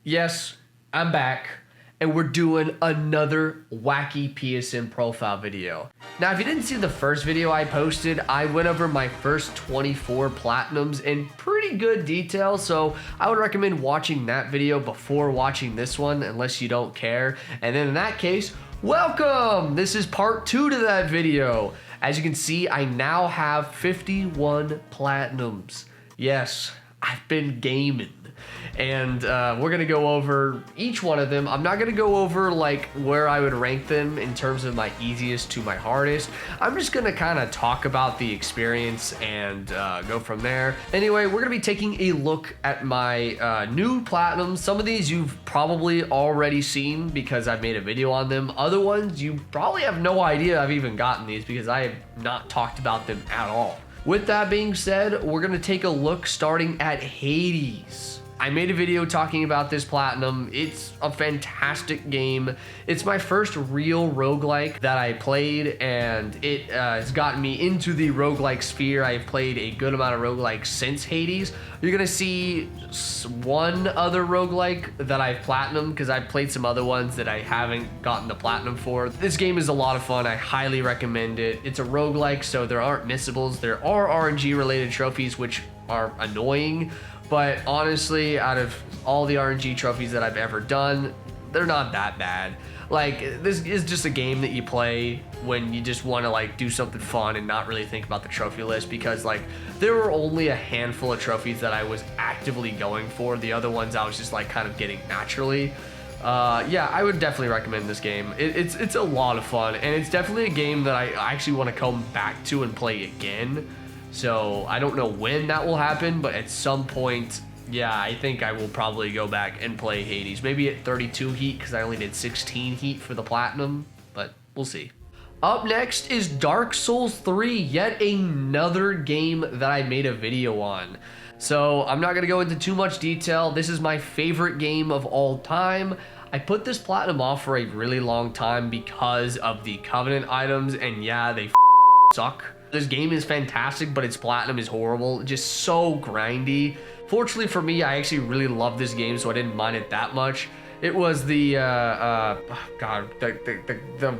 Yes, I'm back, and we're doing another Wacky PSN profile video. Now, if you didn't see the first video I posted, I went over my first 24 platinums in pretty good detail, so I would recommend watching that video before watching this one, unless you don't care. And then in that case, welcome! This is part 2 to that video. As you can see, I now have 51 platinums. Yes, I've been gaming. And we're gonna go over each one of them. I'm not gonna go over like where I would rank them in terms of my easiest to my hardest. I'm just gonna kind of talk about the experience and go from there. Anyway, we're gonna be taking a look at my new platinums. Some of these you've probably already seen because I've made a video on them. Other ones you probably have no idea I've even gotten these because I have not talked about them at all. With that being said, we're gonna take a look starting at Hades. I made a video talking about this platinum. It's a fantastic game. It's my first real roguelike that I played, and it has gotten me into the roguelike sphere. I've played a good amount of roguelikes since Hades. You're gonna see one other roguelike that I've platinumed because I've played some other ones that I haven't gotten the platinum for. This game is a lot of fun. I highly recommend it. It's a roguelike, so there aren't missables. There are RNG related trophies, which are annoying. But honestly, out of all the RNG trophies that I've ever done, they're not that bad. Like, this is just a game that you play when you just want to like do something fun and not really think about the trophy list, because like there were only a handful of trophies that I was actively going for. The other ones I was just like kind of getting naturally. Yeah, I would definitely recommend this game. It's a lot of fun, and it's definitely a game that I actually want to come back to and play again. So I don't know when that will happen, but at some point, yeah, I think I will probably go back and play Hades. Maybe at 32 heat, because I only did 16 heat for the platinum, but we'll see. Up next is Dark Souls 3, yet another game that I made a video on. So I'm not going to go into too much detail. This is my favorite game of all time. I put this platinum off for a really long time because of the Covenant items, and yeah, they suck. This game is fantastic, but its platinum is horrible. Just so grindy. Fortunately for me, I actually really love this game, so I didn't mind it that much. It was the the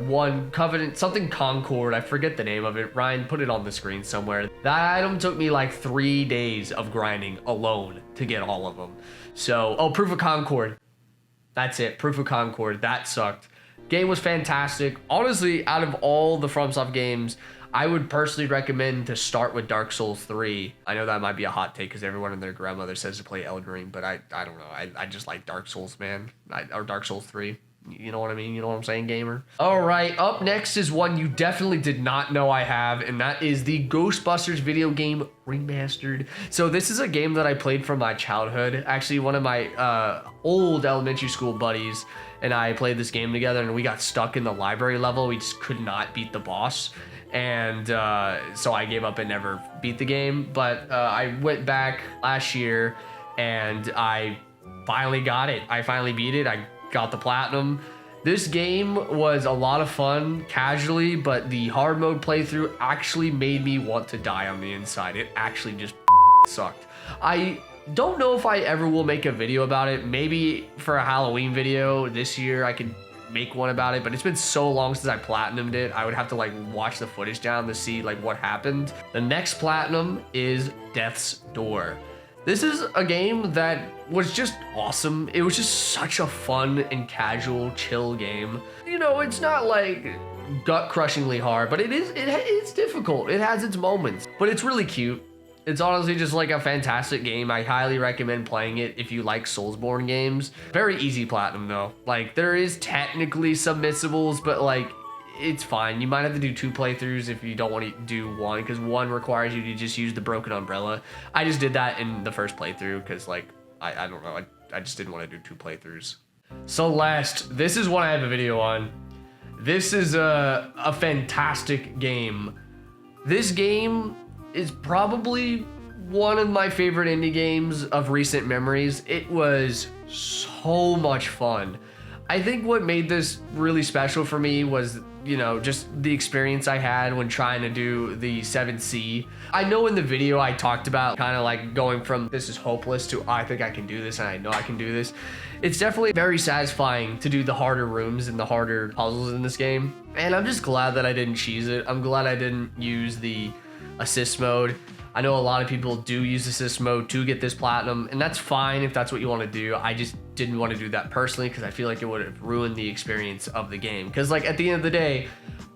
one Covenant, something Concord. I forget the name of it. Ryan, put it on the screen somewhere. That item took me like 3 days of grinding alone to get all of them. So, oh, Proof of Concord. That's it, Proof of Concord. That sucked. Game was fantastic. Honestly, out of all the FromSoft games, I would personally recommend to start with Dark Souls 3. I know that might be a hot take because everyone and their grandmother says to play Elden Ring, but I don't know. I just like Dark Souls, man. Or Dark Souls 3. You know what I mean? You know what I'm saying, gamer? All right, up next is one you definitely did not know I have, and that is the Ghostbusters video game Remastered. So this is a game that I played from my childhood. Actually, one of my old elementary school buddies and I played this game together, and we got stuck in the library level. We just could not beat the boss. And so I gave up and never beat the game. But I went back last year and I finally got it. I finally beat it. I got the platinum. This game was a lot of fun casually, but the hard mode playthrough actually made me want to die on the inside. It actually just sucked. I don't know if I ever will make a video about it. Maybe for a Halloween video this year I could make one about it, but it's been so long since I platinumed it. I would have to like watch the footage down to see like what happened. The next platinum is Death's Door. This is a game that was just awesome. It was just such a fun and casual, chill game. You know, it's not like gut-crushingly hard, but it's difficult. It has its moments, but it's really cute. It's honestly just like a fantastic game. I highly recommend playing it if you like Soulsborne games. Very easy platinum though. Like, there is technically some missables, but like it's fine. You might have to do 2 playthroughs if you don't want to do one, because one requires you to just use the broken umbrella. I just did that in the first playthrough because like I don't know, I just didn't want to do 2 playthroughs. Celeste, this is one I have a video on. This is a fantastic game. This game is probably one of my favorite indie games of recent memories. It was so much fun. I think what made this really special for me was, you know, just the experience I had when trying to do the 7C. I know in the video I talked about kind of like going from this is hopeless to I think I can do this and I know I can do this. It's definitely very satisfying to do the harder rooms and the harder puzzles in this game. And I'm just glad that I didn't cheese it. I'm glad I didn't use the assist mode. I know a lot of people do use assist mode to get this platinum, and that's fine if that's what you want to do. I just didn't want to do that personally because I feel like it would have ruined the experience of the game. Because like at the end of the day,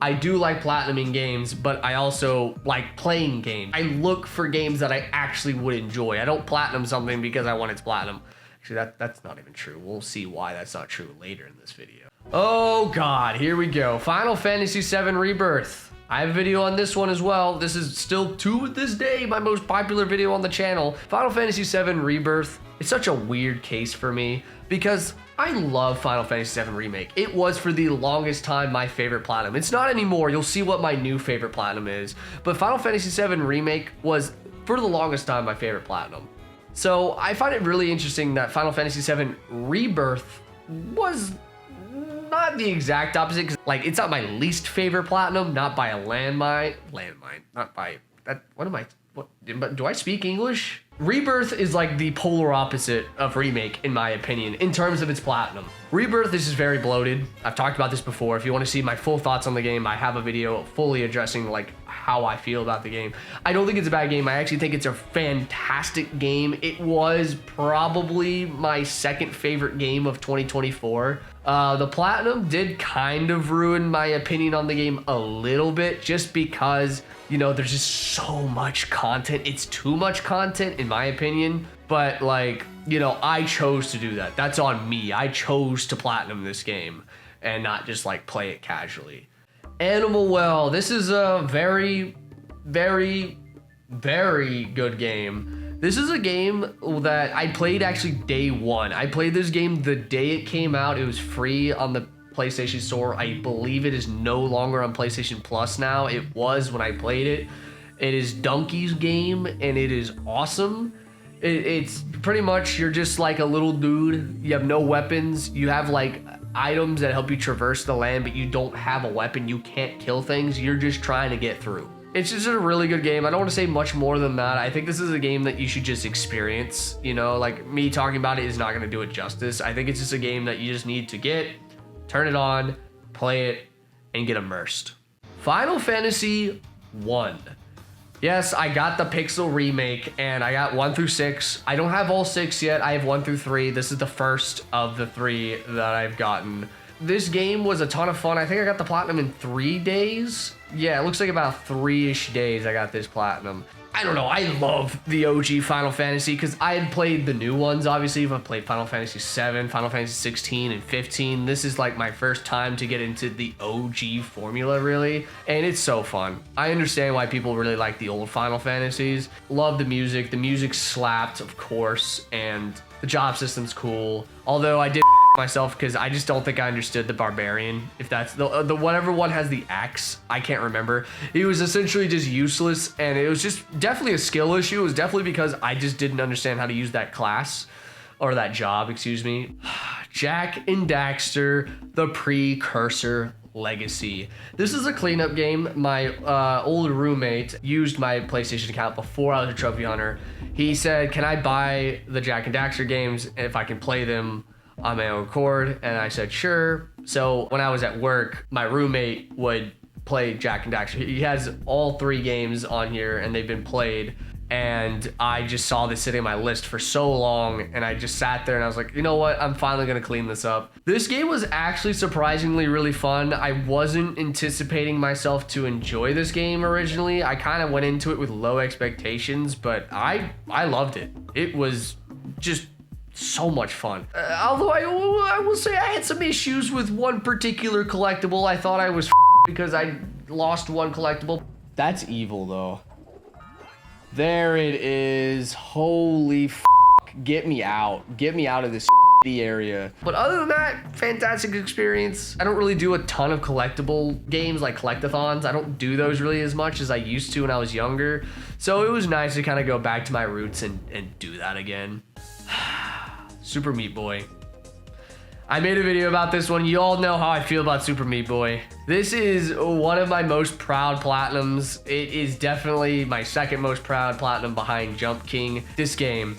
I do like platinuming games, but I also like playing games. I look for games that I actually would enjoy. I don't platinum something because I want its platinum. Actually, that's not even true. We'll see why that's not true later in this video. Oh God, here we go. Final Fantasy VII Rebirth. I have a video on this one as well. This is still to this day my most popular video on the channel. Final Fantasy VII Rebirth. It's such a weird case for me because I love Final Fantasy VII Remake. It was for the longest time my favorite platinum. It's not anymore. You'll see what my new favorite platinum is. But Final Fantasy VII Remake was for the longest time my favorite platinum. So I find it really interesting that Final Fantasy VII Rebirth was not the exact opposite, because like it's not my least favorite platinum, not by a landmine, not by that. But do I speak English? Rebirth is like the polar opposite of Remake, in my opinion, in terms of its platinum. Rebirth is just very bloated. I've talked about this before. If you want to see my full thoughts on the game, I have a video fully addressing like how I feel about the game. I don't think it's a bad game. I actually think it's a fantastic game. It was probably my second favorite game of 2024. The platinum did kind of ruin my opinion on the game a little bit, just because, you know, there's just so much content. It's too much content in my opinion, but like, you know, I chose to do that. That's on me. I chose to platinum this game and not just like play it casually. Animal Well, this is a very, very, very good game. This is a game that I played actually day one. I played this game the day it came out. It was free on the PlayStation Store. I believe it is no longer on PlayStation Plus now. It was when I played it. It is Donkey's game and it is awesome. It's pretty much, you're just like a little dude. You have no weapons. You have like items that help you traverse the land, but you don't have a weapon. You can't kill things. You're just trying to get through. It's just a really good game. I don't want to say much more than that. I think this is a game that you should just experience. You know, like me talking about it is not going to do it justice. I think it's just a game that you just need to get, turn it on, play it, and get immersed. Final Fantasy 1. Yes, I got the Pixel remake and I got 1 through 6. I don't have all 6 yet. I have 1 through 3. This is the first of the 3 that I've gotten. This game was a ton of fun. I think I got the platinum in 3 days. Yeah, it looks like about 3-ish days I got this platinum. I don't know. I love the OG Final Fantasy because I had played the new ones, obviously. I've played Final Fantasy 7, Final Fantasy 16, and 15. This is like my first time to get into the OG formula, really. And it's so fun. I understand why people really like the old Final Fantasies. Love the music. The music slapped, of course. And the job system's cool. Although I did myself because I just don't think I understood the barbarian. If that's the whatever one has the axe, I can't remember. He was essentially just useless, and it was just definitely a skill issue. It was definitely because I just didn't understand how to use that class or that job, excuse me. Jak and Daxter, the Precursor Legacy. This is a cleanup game. My old roommate used my PlayStation account before I was a trophy hunter. He said, can I buy the Jak and Daxter games if I can play them on my own accord? And I said, sure. So when I was at work, my roommate would play Jak and Daxter. He has all 3 games on here and they've been played. And I just saw this sitting on my list for so long, and I just sat there and I was like, you know what? I'm finally gonna clean this up. This game was actually surprisingly really fun. I wasn't anticipating myself to enjoy this game originally. I kind of went into it with low expectations, but I loved it. It was just so much fun. Although I will say I had some issues with one particular collectible. I thought I was because I lost one collectible. That's evil though. There it is. Holy get me out. Get me out of this area. But other than that, fantastic experience. I don't really do a ton of collectible games like collectathons. I don't do those really as much as I used to when I was younger. So it was nice to kind of go back to my roots and do that again. Super Meat Boy. I made a video about this one. You all know how I feel about Super Meat Boy. This is one of my most proud platinums. It is definitely my second most proud platinum behind Jump King. This game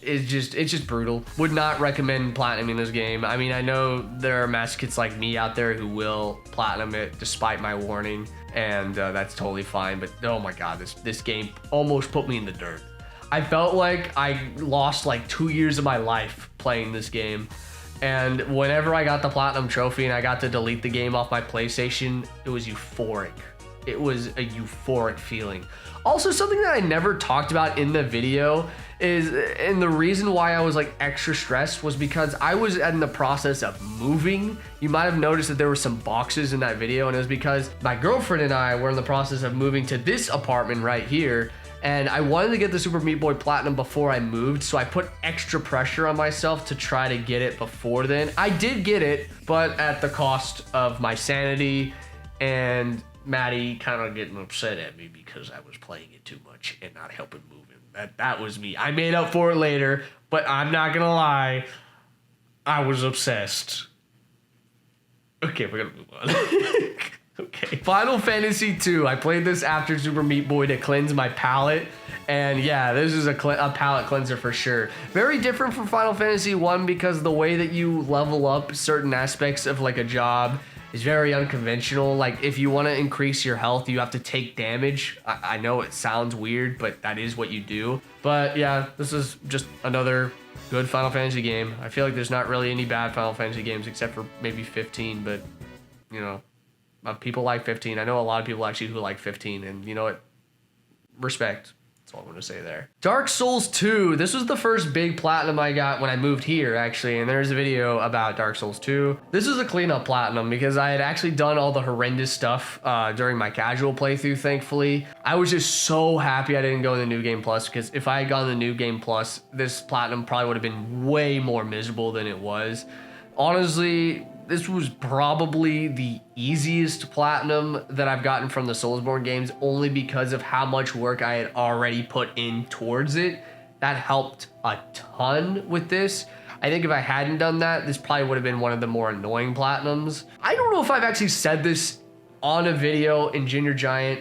is just brutal. Would not recommend platinuming this game. I mean, I know there are masochists like me out there who will platinum it despite my warning, and that's totally fine. But oh my God, this game almost put me in the dirt. I felt like I lost like 2 years of my life playing this game. And whenever I got the platinum trophy and I got to delete the game off my PlayStation, it was euphoric. It was a euphoric feeling. Also, something that I never talked about in the video is, and the reason why I was like extra stressed was because I was in the process of moving. You might have noticed that there were some boxes in that video, and it was because my girlfriend and I were in the process of moving to this apartment right here. And I wanted to get the Super Meat Boy Platinum before I moved, so I put extra pressure on myself to try to get it before then. I did get it, but at the cost of my sanity and Maddie kind of getting upset at me because I was playing it too much and not helping move him. That was me. I made up for it later, but I'm not gonna lie, I was obsessed. Okay, we're gonna move on. Okay. Final Fantasy 2. I played this after Super Meat Boy to cleanse my palate. And yeah, this is a palate cleanser for sure. Very different from Final Fantasy 1 because the way that you level up certain aspects of like a job is very unconventional. Like if you want to increase your health, you have to take damage. I know it sounds weird, but that is what you do. But yeah, this is just another good Final Fantasy game. I feel like there's not really any bad Final Fantasy games except for maybe 15, but you know. People like 15. I know a lot of people actually who like 15, and you know what? Respect. That's all I'm going to say there. Dark Souls 2. This was the first big platinum I got when I moved here, actually, and there's a video about Dark Souls 2. This was a cleanup platinum because I had actually done all the horrendous stuff during my casual playthrough, thankfully. I was just so happy I didn't go in the New Game Plus, because if I had gone in the New Game Plus, this platinum probably would have been way more miserable than it was. Honestly, this was probably the easiest platinum that I've gotten from the Soulsborne games, only because of how much work I had already put in towards it. That helped a ton with this. I think if I hadn't done that, this probably would have been one of the more annoying platinums. I don't know if I've actually said this on a video in Junior Giant.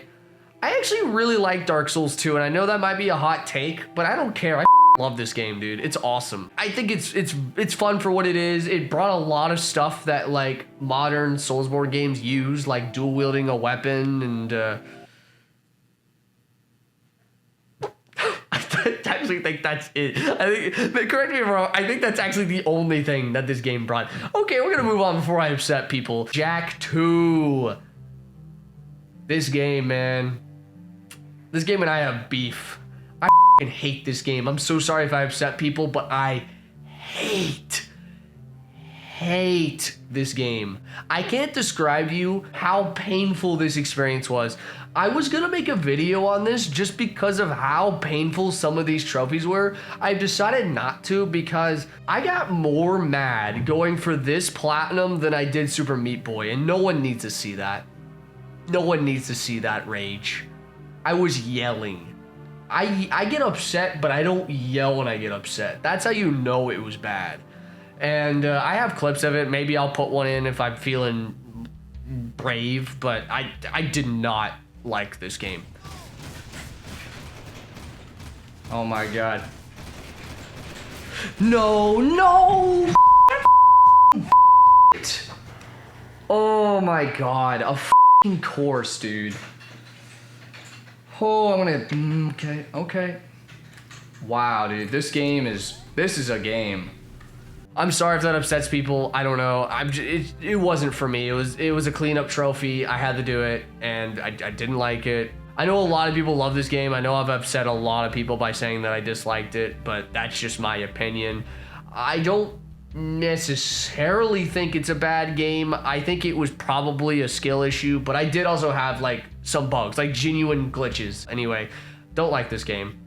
I actually really like Dark Souls 2, and I know that might be a hot take, but I don't care. I love this game, dude. It's awesome. I think it's fun for what it is. It brought a lot of stuff that like modern Soulsborne games use, like dual wielding a weapon, and I actually think that's it. I think, correct me if I'm wrong, I think that's actually the only thing that this game brought. Okay, we're gonna move on before I upset people. Jak 2. This game, man. This game and I have beef. I hate this game. I'm so sorry if I upset people, but I hate this game. I can't describe to you how painful this experience was. I was gonna make a video on this just because of how painful some of these trophies were. I've decided not to because I got more mad going for this platinum than I did Super Meat Boy, and no one needs to see that. No one needs to see that rage. I was yelling. I get upset, but I don't yell when I get upset. That's how you know it was bad. And I have clips of it. Maybe I'll put one in if I'm feeling brave, but I did not like this game. Oh my God. No. Oh my God. A f***ing course, dude. Oh, I'm gonna, okay. Wow, dude, this is a game. I'm sorry if that upsets people. I don't know. It wasn't for me. It was a cleanup trophy. I had to do it, and I didn't like it. I know a lot of people love this game. I know I've upset a lot of people by saying that I disliked it, but that's just my opinion. I don't necessarily think it's a bad game. I think it was probably a skill issue, but I did also have like some bugs, like genuine glitches. Anyway, don't like this game.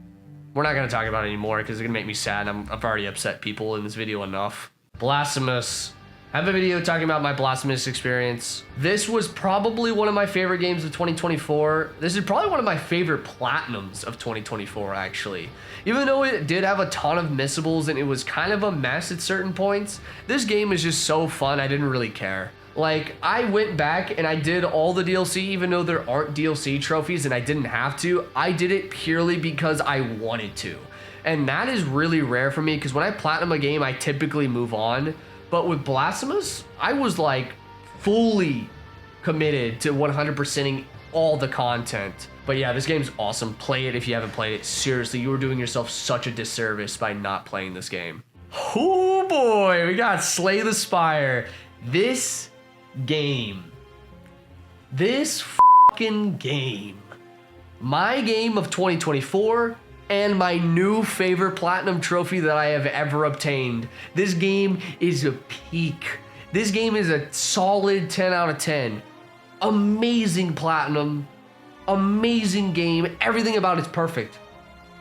We're not gonna talk about it anymore because it's gonna make me sad. I've already upset people in this video enough. Blasphemous. I have a video talking about my Blasphemous experience. This was probably one of my favorite games of 2024. This is probably one of my favorite platinums of 2024, actually. Even though it did have a ton of missables and it was kind of a mess at certain points, this game is just so fun, I didn't really care. Like, I went back and I did all the DLC, even though there aren't DLC trophies and I didn't have to. I did it purely because I wanted to. And that is really rare for me, because when I platinum a game, I typically move on. But with Blasphemous, I was like fully committed to 100%ing all the content. But yeah, this game's awesome. Play it if you haven't played it. Seriously, you are doing yourself such a disservice by not playing this game. Oh boy, we got Slay the Spire. This fucking game, my game of 2024 and my new favorite platinum trophy that I have ever obtained. This game is a peak. This game is a solid 10 out of 10. Amazing platinum, amazing game. Everything about it's perfect.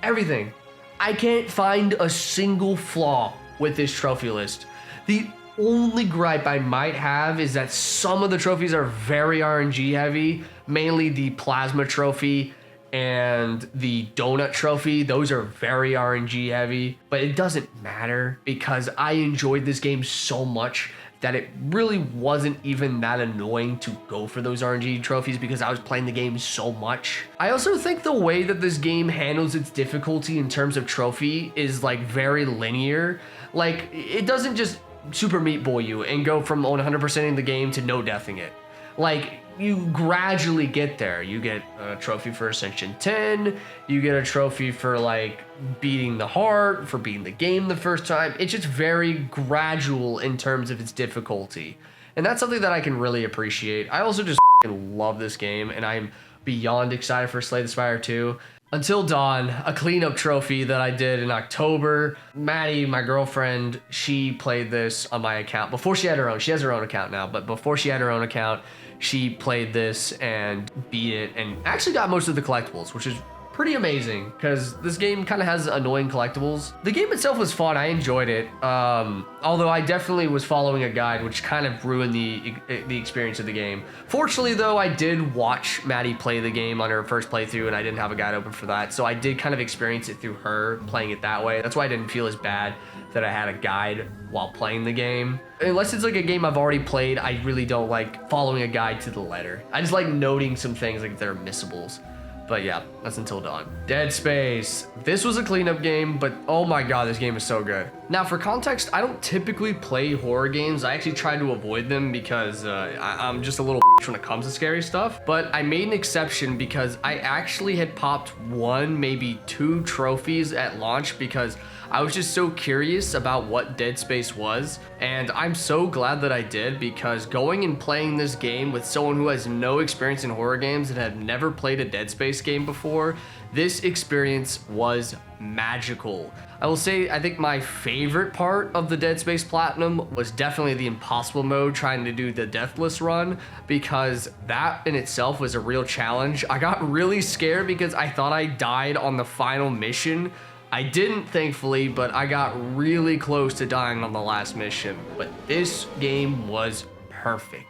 Everything. I can't find a single flaw with this trophy list. The only gripe I might have is that some of the trophies are very RNG heavy, mainly the plasma trophy and the donut trophy. Those are very RNG heavy, but it doesn't matter because I enjoyed this game so much that it really wasn't even that annoying to go for those RNG trophies because I was playing the game so much. I also think the way that this game handles its difficulty in terms of trophy is like very linear. Like, it doesn't just Super Meat Boy you and go from 100%ing the game to no deathing it. Like, you gradually get there. You get a trophy for Ascension 10, you get a trophy for like beating the heart, for beating the game the first time. It's just very gradual in terms of its difficulty. And that's something that I can really appreciate. I also just love this game, and I'm beyond excited for Slay the Spire 2. Until Dawn, a cleanup trophy that I did in October. Maddie, my girlfriend, she played this on my account before she had her own. She has her own account now, but before she had her own account, she played this and beat it and actually got most of the collectibles, which is pretty amazing because this game kind of has annoying collectibles. The game itself was fun. I enjoyed it. Although I definitely was following a guide, which kind of ruined the experience of the game. Fortunately, though, I did watch Maddie play the game on her first playthrough, and I didn't have a guide open for that. So I did kind of experience it through her playing it that way. That's why I didn't feel as bad that I had a guide while playing the game. Unless it's like a game I've already played, I really don't like following a guide to the letter. I just like noting some things like they're missables. But yeah, that's Until Dawn. Dead Space. This was a cleanup game, but oh my god, this game is so good. Now, for context, I don't typically play horror games. I actually try to avoid them because I'm just a little when it comes to scary stuff. But I made an exception because I actually had popped one, maybe two trophies at launch because I was just so curious about what Dead Space was, and I'm so glad that I did, because going and playing this game with someone who has no experience in horror games and had never played a Dead Space game before, this experience was magical. I will say, I think my favorite part of the Dead Space Platinum was definitely the impossible mode, trying to do the Deathless run, because that in itself was a real challenge. I got really scared because I thought I died on the final mission. I didn't, thankfully, but I got really close to dying on the last mission. But this game was perfect.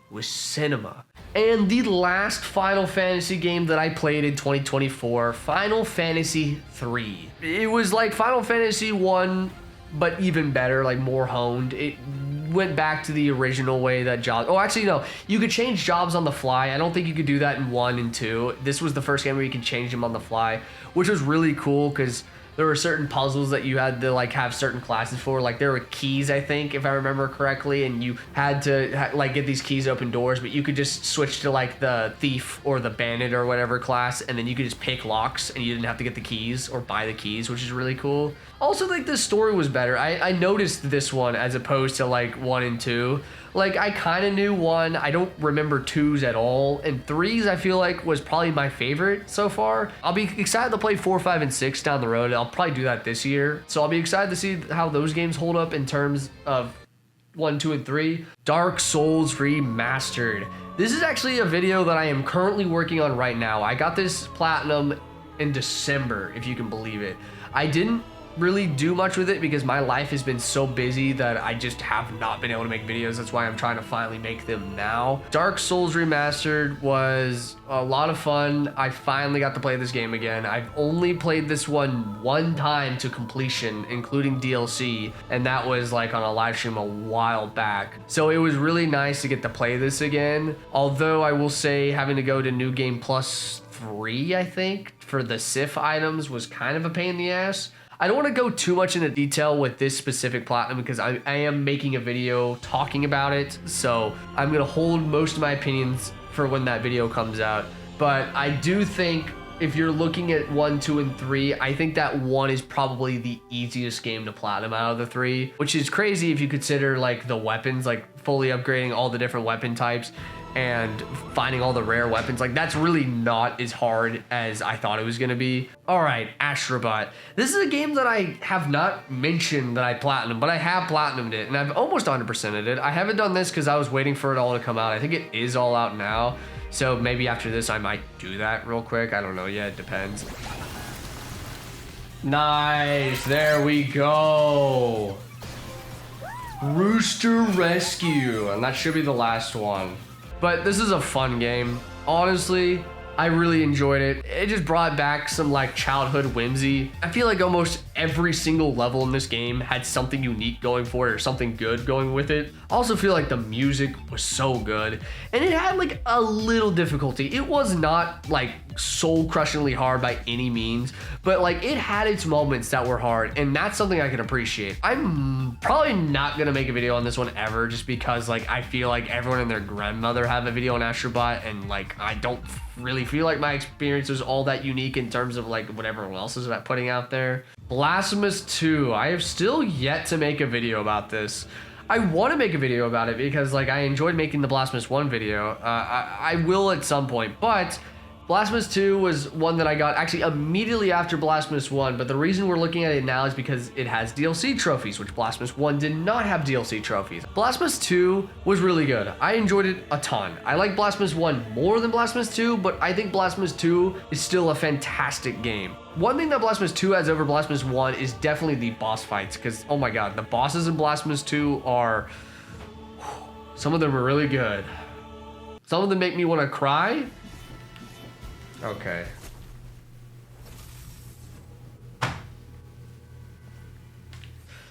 It was cinema. And the last Final Fantasy game that I played in 2024, Final Fantasy 3. It was like Final Fantasy 1, but even better, like more honed. It went back to the original way that jobs... Oh, actually, no. You could change jobs on the fly. I don't think you could do that in 1 and 2. This was the first game where you could change them on the fly, which was really cool because there were certain puzzles that you had to like have certain classes for. Like there were keys, I think, if I remember correctly, and you had to like get these keys open doors, but you could just switch to like the thief or the bandit or whatever class, and then you could just pick locks and you didn't have to get the keys or buy the keys, which is really cool. Also, like the story was better. I noticed this one as opposed to like 1 and 2. Like I kind of knew 1. I don't remember 2s at all, and 3s I feel like was probably my favorite so far. I'll be excited to play 4, 5, and 6 down the road. I'll probably do that this year, so I'll be excited to see how those games hold up in terms of 1, 2, and 3. Dark Souls Remastered. This is actually a video that I am currently working on right now. I got this platinum in December, if you can believe it. I didn't really do much with it because my life has been so busy that I just have not been able to make videos. That's why I'm trying to finally make them now. Dark Souls Remastered was a lot of fun. I finally got to play this game again. I've only played this one time to completion, including DLC, and that was like on a live stream a while back. So it was really nice to get to play this again. Although I will say having to go to New Game Plus 3, I think, for the Sif items was kind of a pain in the ass. I don't want to go too much into detail with this specific platinum because I am making a video talking about it. So I'm going to hold most of my opinions for when that video comes out. But I do think if you're looking at 1, 2, and 3, I think that 1 is probably the easiest game to platinum out of the 3, which is crazy if you consider like the weapons, like fully upgrading all the different weapon types and finding all the rare weapons. Like, that's really not as hard as I thought it was gonna be. All right, Astro Bot. This is a game that I have not mentioned that I platinumed, but I have platinumed it, and I've almost 100%ed it. I haven't done this because I was waiting for it all to come out. I think it is all out now, so maybe after this I might do that real quick. I don't know yet, it depends. Nice, there we go. Rooster Rescue, and that should be the last one. But this is a fun game. Honestly, I really enjoyed it. It just brought back some like childhood whimsy. I feel like almost every single level in this game had something unique going for it or something good going with it. I also feel like the music was so good, and it had like a little difficulty. It was not like soul crushingly hard by any means, but like it had its moments that were hard, and that's something I can appreciate. I'm probably not gonna make a video on this one ever just because like I feel like everyone and their grandmother have a video on Astro Bot, and like I don't really feel like my experience was all that unique in terms of like what everyone else is putting out there. Blasphemous 2, I have still yet to make a video about this. I want to make a video about it because like I enjoyed making the Blasphemous 1 video. I will at some point, but Blasphemous 2 was one that I got actually immediately after Blasphemous 1, but the reason we're looking at it now is because it has DLC trophies, which Blasphemous 1 did not have DLC trophies. Blasphemous 2 was really good. I enjoyed it a ton. I like Blasphemous 1 more than Blasphemous 2, but I think Blasphemous 2 is still a fantastic game. One thing that Blasphemous 2 has over Blasphemous 1 is definitely the boss fights, because oh my god, the bosses in Blasphemous 2 are... some of them are really good. Some of them make me want to cry. Okay.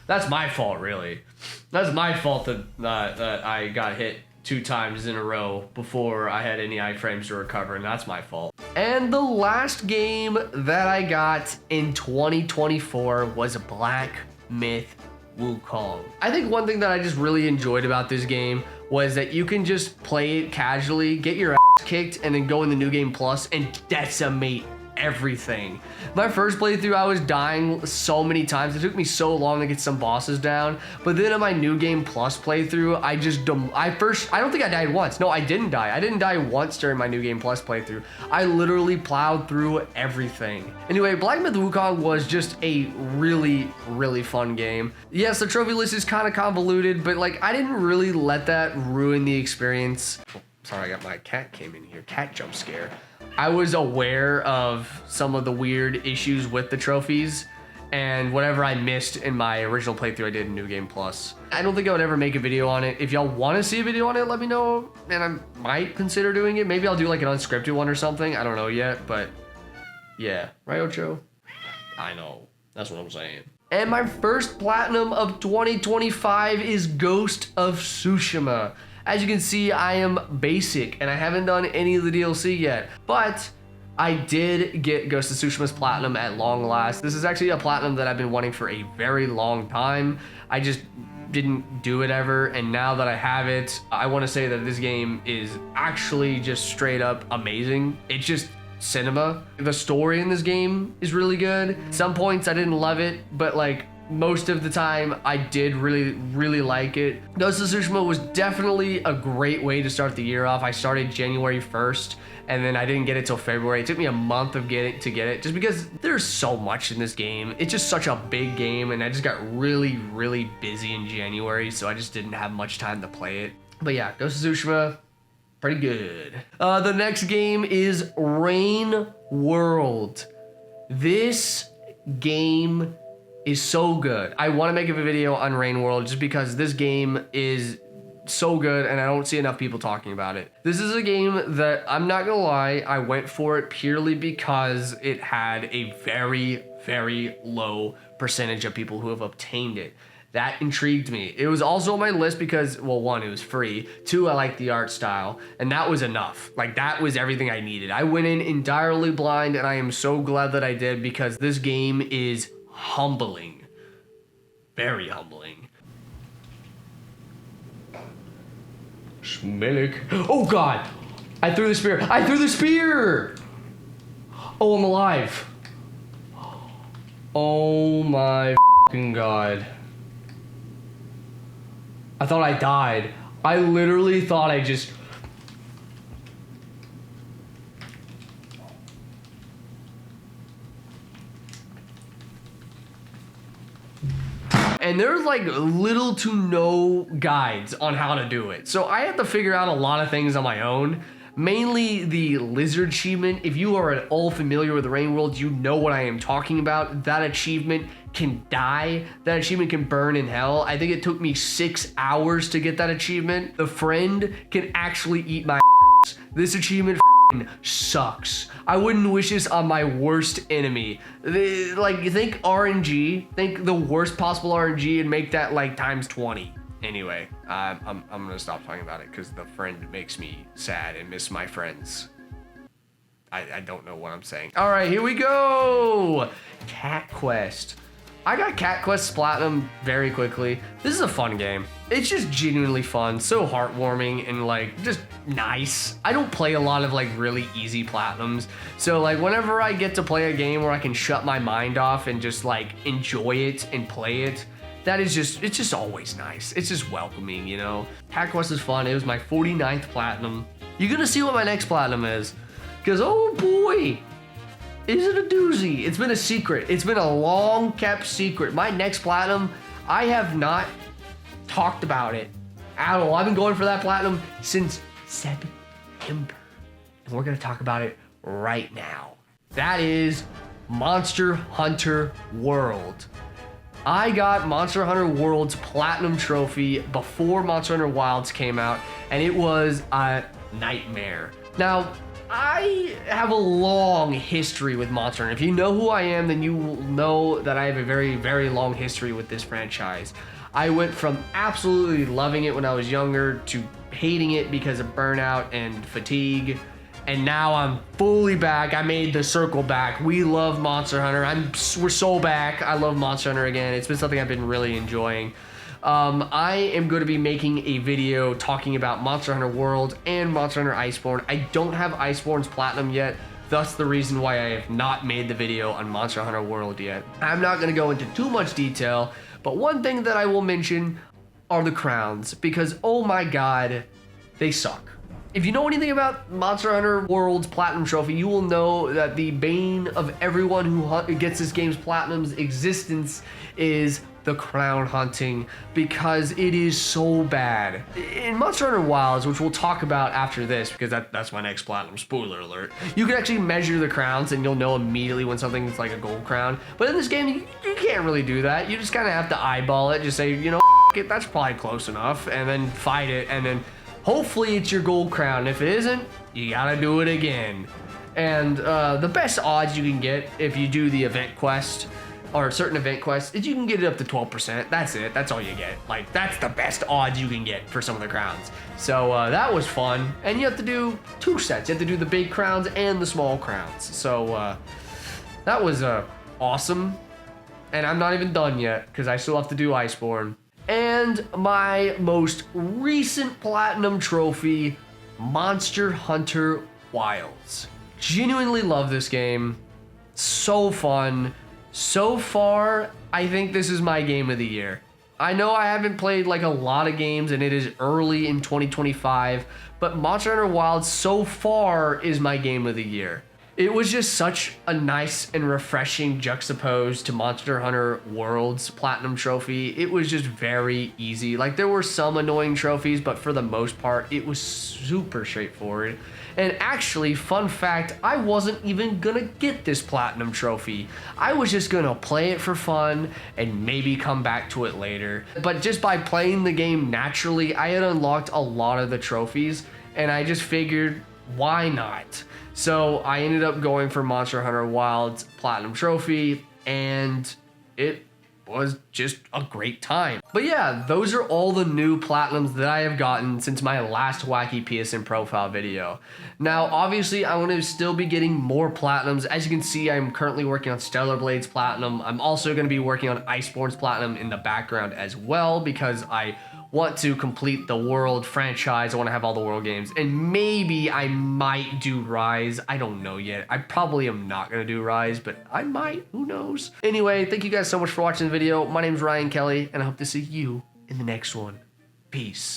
That's my fault, really. That's my fault that I got hit 2 times in a row before I had any iframes to recover, and that's my fault. And the last game that I got in 2024 was Black Myth Wukong. I think one thing that I just really enjoyed about this game was that you can just play it casually, get your ass kicked, and then go in the New Game Plus and decimate everything. My first playthrough, I was dying so many times. It took me so long to get some bosses down. But then in my New Game Plus playthrough, I don't think I died once. No, I didn't die. I didn't die once during my New Game Plus playthrough. I literally plowed through everything. Anyway, Black Myth Wukong was just a really, really fun game. Yes, the trophy list is kind of convoluted, but like I didn't really let that ruin the experience. Oh, sorry, I got my cat came in here. Cat jump scare. I was aware of some of the weird issues with the trophies, and whatever I missed in my original playthrough, I did in New Game Plus. I don't think I would ever make a video on it. If y'all want to see a video on it, let me know, and I might consider doing it. Maybe I'll do like an unscripted one or something. I don't know yet, but yeah. Right, Ocho? I know. That's what I'm saying. And my first platinum of 2025 is Ghost of Tsushima. As you can see, I am basic and I haven't done any of the DLC yet, but I did get Ghost of Tsushima's platinum at long last. This is actually a platinum that I've been wanting for a very long time. I just didn't do it ever, and now that I have it, I want to say that this game is actually just straight up amazing. It's just cinema. The story in this game is really good. Some points I didn't love it, but like most of the time I did really like it. Ghost of Tsushima was definitely a great way to start the year off. I started January 1st and then I didn't get it till February. It took me a month to get it just because there's so much in this game. It's just such a big game, and I just got really busy in January, so I just didn't have much time to play it. But yeah, Ghost of Tsushima, pretty good. The next game is Rain World. This game is so good. I want to make a video on Rain World just because this game is so good and I don't see enough people talking about it. This is a game that, I'm not gonna lie, I went for it purely because it had a very, very low percentage of people who have obtained it. That intrigued me. It was also on my list because, well, one, it was free. Two, I liked the art style. And that was enough. Like, that was everything I needed. I went in entirely blind, and I am so glad that I did because this game is humbling. Very humbling. Schmelik. Oh, God! I threw the spear. I threw the spear! Oh, I'm alive. Oh, my fucking God. I thought I died. I literally thought I just... And there's like little to no guides on how to do it. So I had to figure out a lot of things on my own. Mainly the lizard achievement. If you are at all familiar with the Rain World, you know what I am talking about. That achievement can die. That achievement can burn in hell. I think it took me 6 hours to get that achievement. The friend can actually eat my ass. This achievement sucks. I wouldn't wish this on my worst enemy. Like, think RNG. Think the worst possible RNG and make that like times 20. Anyway, I'm gonna stop talking about it because the friend makes me sad and miss my friends. I don't know what I'm saying. All right, here we go. Cat Quest. I got Cat Quest Platinum very quickly. This is a fun game. It's just genuinely fun, so heartwarming and like just nice. I don't play a lot of like really easy Platinums. So like whenever I get to play a game where I can shut my mind off and just like enjoy it and play it, that is just, it's just always nice. It's just welcoming, you know? Cat Quest is fun. It was my 49th Platinum. You're gonna see what my next Platinum is. Because, oh boy, is it a doozy. It's been a secret. It's been a long kept secret. My next Platinum, I have not talked about it at all. I've been going for that Platinum since September. And we're gonna talk about it right now. That is Monster Hunter World. I got Monster Hunter World's Platinum Trophy before Monster Hunter Wilds came out, and it was a nightmare. Now, I have a long history with Monster Hunter. If you know who I am, then you will know that I have a very, very long history with this franchise. I went from absolutely loving it when I was younger to hating it because of burnout and fatigue. And now I'm fully back. I made the circle back. We love Monster Hunter. We're so back. I love Monster Hunter again. It's been something I've been really enjoying. I am going to be making a video talking about Monster Hunter World and Monster Hunter Iceborne. I don't have Iceborne's Platinum yet. Thus the reason why I have not made the video on Monster Hunter World yet. I'm not going to go into too much detail, but one thing that I will mention are the crowns, because oh my god, they suck. If you know anything about Monster Hunter World's Platinum Trophy, you will know that the bane of everyone who gets this game's Platinum's existence is the crown hunting, because it is so bad. In Monster Hunter Wilds, which we'll talk about after this, because that's my next Platinum, spoiler alert, you can actually measure the crowns and you'll know immediately when something's like a gold crown. But in this game, you can't really do that. You just kind of have to eyeball it, just say, you know, it, that's probably close enough, and then fight it, and then hopefully it's your gold crown. If it isn't, you gotta do it again. And the best odds you can get if you do the event quest, or certain event quests, is you can get it up to 12%. That's it. That's all you get. Like, that's the best odds you can get for some of the crowns. So that was fun. And you have to do 2 sets. You have to do the big crowns and the small crowns. So that was awesome. And I'm not even done yet, because I still have to do Iceborne. And my most recent Platinum Trophy, Monster Hunter Wilds. Genuinely love this game. So fun. So far, I think this is my game of the year. I know I haven't played like a lot of games and it is early in 2025, but Monster Hunter Wilds so far is my game of the year. It was just such a nice and refreshing juxtapose to Monster Hunter World's Platinum Trophy. It was just very easy. Like, there were some annoying trophies, but for the most part, it was super straightforward. And actually, fun fact, I wasn't even gonna get this Platinum Trophy. I was just gonna play it for fun and maybe come back to it later. But just by playing the game naturally, I had unlocked a lot of the trophies, and I just figured, why not? So I ended up going for Monster Hunter Wild's Platinum Trophy, and it was just a great time. But yeah, those are all the new Platinums that I have gotten since my last Wacky PSN profile video. Now, obviously, I want to still be getting more Platinums. As you can see, I'm currently working on Stellar Blade's Platinum. I'm also going to be working on Iceborne's Platinum in the background as well, because I want to complete the World franchise. I want to have all the World games, and maybe I might do Rise. I don't know yet. I probably am not going to do Rise, but I might. Who knows? Anyway, thank you guys so much for watching the video. My name is Ryan Kelly, and I hope to see you in the next one. Peace.